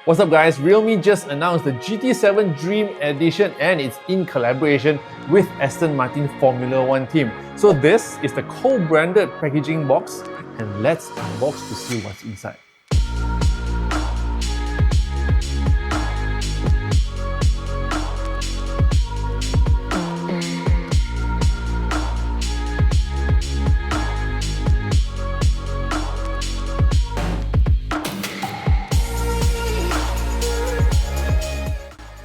What's up guys, Realme just announced the GT7 Dream Edition and it's in collaboration with Aston Martin Formula 1 team. So this is the co-branded packaging box and let's unbox to see what's inside.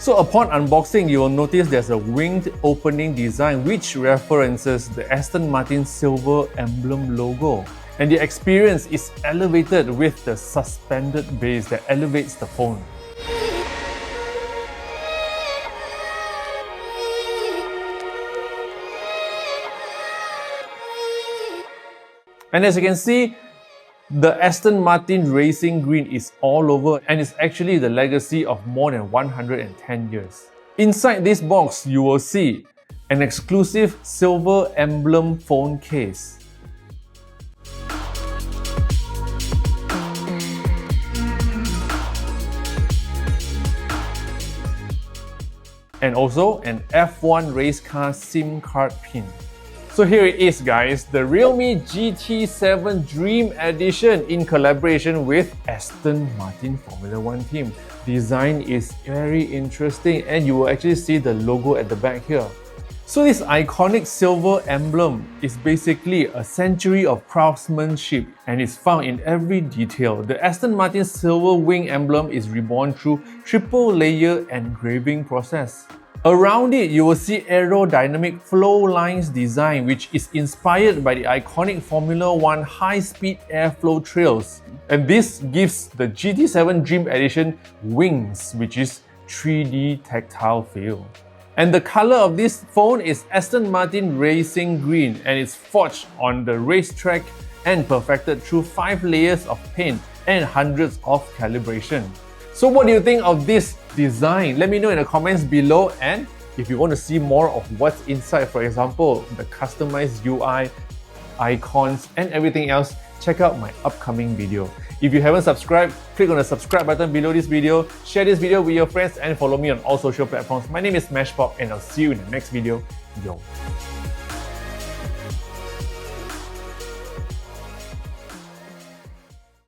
So upon unboxing, you will notice there's a winged opening design which references the Aston Martin silver emblem logo. And the experience is elevated with the suspended base that elevates the phone. And as you can see, the Aston Martin Racing Green is all over and it's actually the legacy of more than 110 years. Inside this box, you will see an exclusive silver emblem phone case. And also an F1 race car SIM card pin. So here it is guys, the Realme GT7 Dream Edition in collaboration with Aston Martin Formula 1 team. Design is very interesting and you will actually see the logo at the back here. So this iconic silver emblem is basically a century of craftsmanship and is found in every detail. The Aston Martin silver wing emblem is reborn through triple layer engraving process. Around it, you will see aerodynamic flow lines design which is inspired by the iconic Formula 1 high-speed airflow trails. And this gives the GT7 Dream Edition wings, which is 3D tactile feel. And the color of this phone is Aston Martin Racing Green and it's forged on the racetrack and perfected through 5 layers of paint and hundreds of calibration. So what do you think of this design? Let me know in the comments below, and if you want to see more of what's inside, for example, the customized UI, icons and everything else, check out my upcoming video. If you haven't subscribed, click on the subscribe button below this video, share this video with your friends and follow me on all social platforms. My name is smashpop and I'll see you in the next video. Yo!